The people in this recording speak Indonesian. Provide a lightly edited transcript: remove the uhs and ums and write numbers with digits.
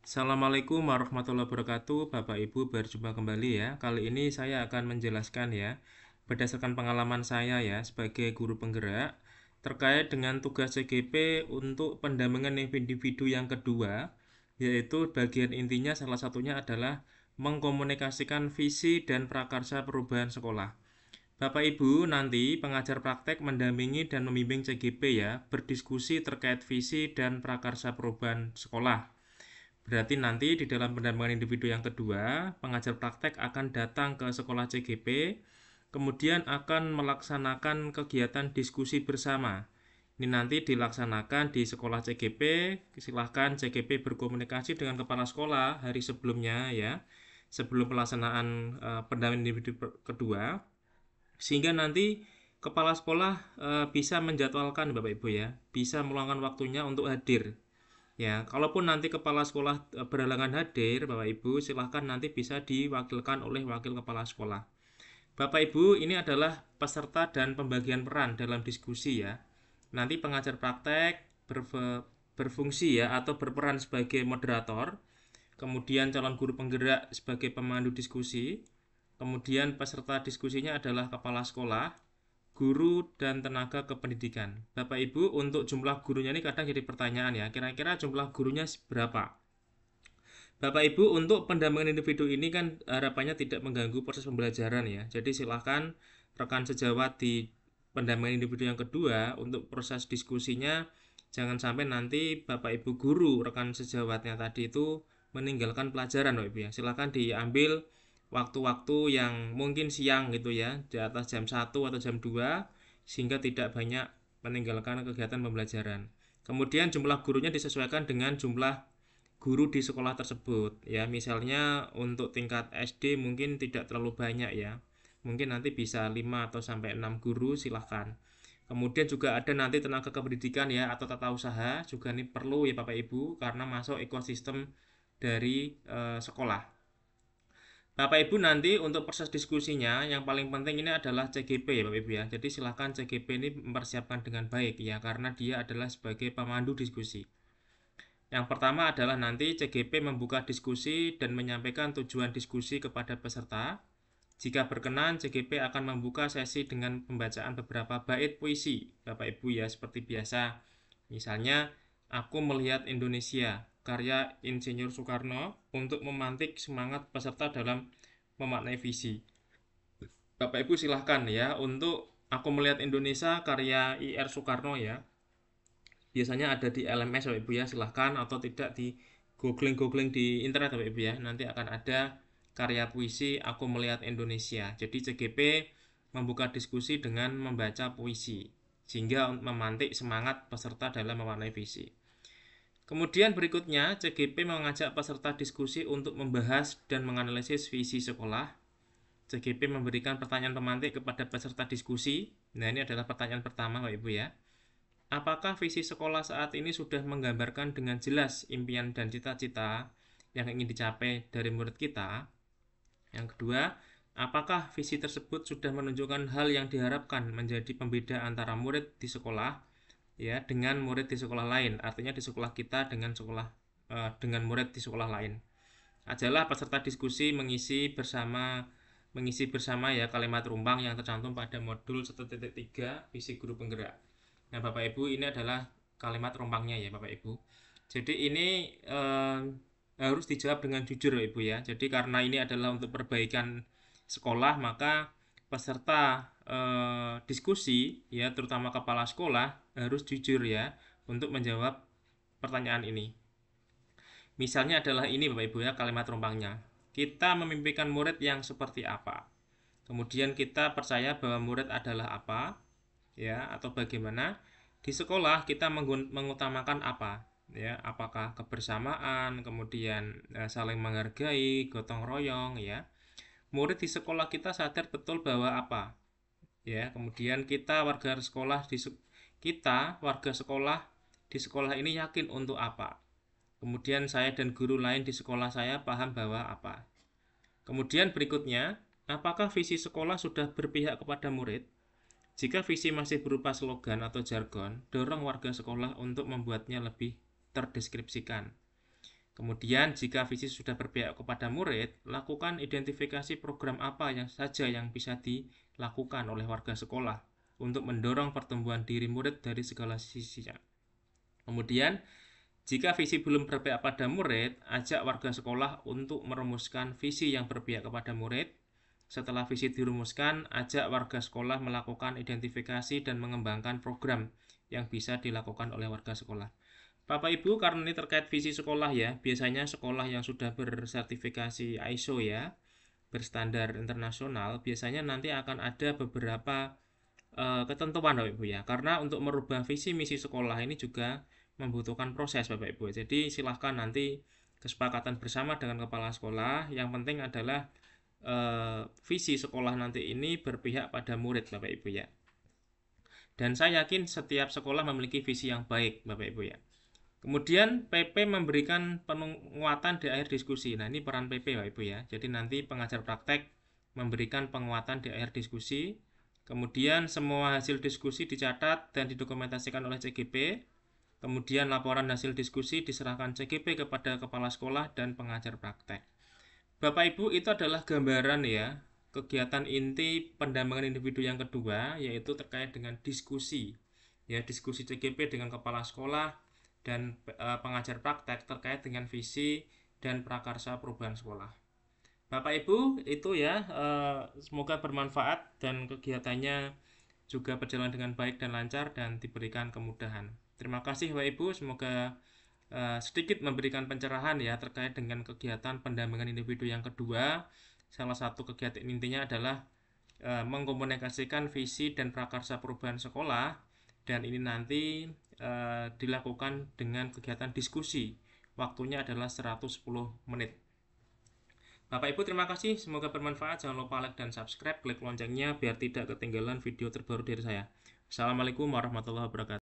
Assalamualaikum warahmatullahi wabarakatuh, Bapak Ibu berjumpa kembali ya. Kali ini saya akan menjelaskan ya, berdasarkan pengalaman saya ya sebagai guru penggerak terkait dengan tugas CGP untuk pendampingan individu yang kedua, yaitu bagian intinya salah satunya adalah mengkomunikasikan visi dan prakarsa perubahan sekolah. Bapak Ibu nanti pengajar praktek mendampingi dan membimbing CGP ya, berdiskusi terkait visi dan prakarsa perubahan sekolah. Berarti nanti di dalam pendampingan individu yang kedua, pengajar praktek akan datang ke sekolah CGP, kemudian akan melaksanakan kegiatan diskusi bersama. Ini nanti dilaksanakan di sekolah CGP, silahkan CGP berkomunikasi dengan kepala sekolah hari sebelumnya ya, sebelum pelaksanaan pendampingan individu kedua, sehingga nanti kepala sekolah bisa menjadwalkan Bapak Ibu ya, bisa meluangkan waktunya untuk hadir. Ya, kalaupun nanti kepala sekolah berhalangan hadir, Bapak Ibu, silahkan nanti bisa diwakilkan oleh wakil kepala sekolah. Bapak Ibu, ini adalah peserta dan pembagian peran dalam diskusi ya. Nanti pengajar praktek berfungsi ya atau berperan sebagai moderator, kemudian calon guru penggerak sebagai pemandu diskusi, kemudian peserta diskusinya adalah kepala sekolah, guru dan tenaga kependidikan. Bapak Ibu, untuk jumlah gurunya ini kadang jadi pertanyaan ya. Kira-kira jumlah gurunya berapa? Bapak Ibu, untuk pendampingan individu ini kan harapannya tidak mengganggu proses pembelajaran ya. Jadi silahkan rekan sejawat di pendampingan individu yang kedua untuk proses diskusinya jangan sampai nanti Bapak Ibu guru rekan sejawatnya tadi itu meninggalkan pelajaran Bapak Ibu ya. Silahkan diambil waktu-waktu yang mungkin siang gitu ya, di atas jam 1 atau jam 2 sehingga tidak banyak meninggalkan kegiatan pembelajaran. Kemudian jumlah gurunya disesuaikan dengan jumlah guru di sekolah tersebut ya, misalnya untuk tingkat SD mungkin tidak terlalu banyak ya, mungkin nanti bisa 5 atau sampai 6 guru silahkan. Kemudian juga ada nanti tenaga kependidikan ya atau tata usaha juga ini perlu ya Bapak Ibu karena masuk ekosistem dari sekolah. Bapak Ibu nanti untuk proses diskusinya yang paling penting ini adalah CGP ya Bapak Ibu ya. Jadi silahkan CGP ini mempersiapkan dengan baik ya karena dia adalah sebagai pemandu diskusi. Yang pertama adalah nanti CGP membuka diskusi dan menyampaikan tujuan diskusi kepada peserta. Jika berkenan, CGP akan membuka sesi dengan pembacaan beberapa bait puisi, Bapak Ibu ya, seperti biasa. Misalnya, aku melihat Indonesia, karya Insinyur Soekarno untuk memantik semangat peserta dalam memaknai visi. Bapak Ibu silahkan ya untuk aku melihat Indonesia karya IR Soekarno ya, biasanya ada di LMS Bapak Ibu ya, silahkan atau tidak di googling di internet Bapak Ibu ya, nanti akan ada karya puisi Aku Melihat Indonesia. Jadi CGP membuka diskusi dengan membaca puisi sehingga memantik semangat peserta dalam mewarnai visi. Kemudian berikutnya CGP mengajak peserta diskusi untuk membahas dan menganalisis visi sekolah. CGP memberikan pertanyaan pemantik kepada peserta diskusi. Nah, ini adalah pertanyaan pertama Bapak Ibu ya. Apakah visi sekolah saat ini sudah menggambarkan dengan jelas impian dan cita-cita yang ingin dicapai dari murid kita? Yang kedua, apakah visi tersebut sudah menunjukkan hal yang diharapkan menjadi pembeda antara murid di sekolah ya dengan murid di sekolah lain? Artinya di sekolah kita dengan murid di sekolah lain. Ajalah peserta diskusi mengisi bersama ya kalimat rumbang yang tercantum pada modul 1.3 visi guru penggerak. Nah, Bapak Ibu, ini adalah kalimat rompangnya ya, Bapak Ibu. Jadi ini harus dijawab dengan jujur, Bapak Ibu ya. Jadi karena ini adalah untuk perbaikan sekolah, maka peserta diskusi ya, terutama kepala sekolah harus jujur ya untuk menjawab pertanyaan ini. Misalnya adalah ini Bapak Ibu ya kalimat rompangnya. Kita memimpikan murid yang seperti apa? Kemudian kita percaya bahwa murid adalah apa? Ya, atau bagaimana? Di sekolah kita mengutamakan apa? Ya, apakah kebersamaan, kemudian saling menghargai, gotong royong ya. Murid di sekolah kita sadar betul bahwa apa? Ya, kemudian kita warga sekolah di sekolah ini yakin untuk apa? Kemudian saya dan guru lain di sekolah saya paham bahwa apa? Kemudian berikutnya, apakah visi sekolah sudah berpihak kepada murid? Jika visi masih berupa slogan atau jargon, dorong warga sekolah untuk membuatnya lebih terdeskripsikan. Kemudian jika visi sudah berpihak kepada murid, lakukan identifikasi program apa yang saja yang bisa dilakukan oleh warga sekolah untuk mendorong pertumbuhan diri murid dari segala sisinya. Kemudian, jika visi belum berpihak pada murid, ajak warga sekolah untuk merumuskan visi yang berpihak kepada murid. Setelah visi dirumuskan, ajak warga sekolah melakukan identifikasi dan mengembangkan program yang bisa dilakukan oleh warga sekolah. Bapak Ibu, karena ini terkait visi sekolah ya, biasanya sekolah yang sudah bersertifikasi ISO ya, berstandar internasional, biasanya nanti akan ada beberapa ketentuan Bapak Ibu ya. Karena untuk merubah visi misi sekolah ini juga membutuhkan proses Bapak Ibu. Jadi silahkan nanti kesepakatan bersama dengan kepala sekolah. Yang penting adalah visi sekolah nanti ini berpihak pada murid Bapak Ibu ya. Dan saya yakin setiap sekolah memiliki visi yang baik Bapak Ibu ya. Kemudian PP memberikan penguatan di akhir diskusi. Nah, ini peran PP Bapak Ibu ya. Jadi nanti pengajar praktek memberikan penguatan di akhir diskusi. Kemudian semua hasil diskusi dicatat dan didokumentasikan oleh CGP. Kemudian laporan hasil diskusi diserahkan CGP kepada kepala sekolah dan pengajar praktek. Bapak Ibu, itu adalah gambaran ya kegiatan inti pendampingan individu yang kedua, yaitu terkait dengan diskusi. Ya, diskusi CGP dengan kepala sekolah dan pengajar praktek terkait dengan visi dan prakarsa perubahan sekolah. Bapak Ibu, itu ya, semoga bermanfaat dan kegiatannya juga berjalan dengan baik dan lancar dan diberikan kemudahan. Terima kasih Bapak Ibu, semoga sedikit memberikan pencerahan ya terkait dengan kegiatan pendampingan individu yang kedua. Salah satu kegiatan intinya adalah mengkomunikasikan visi dan prakarsa perubahan sekolah, dan ini nanti dilakukan dengan kegiatan diskusi. Waktunya adalah 110 menit. Bapak Ibu, terima kasih, semoga bermanfaat. Jangan lupa like dan subscribe, klik loncengnya biar tidak ketinggalan video terbaru dari saya. Assalamualaikum warahmatullahi wabarakatuh.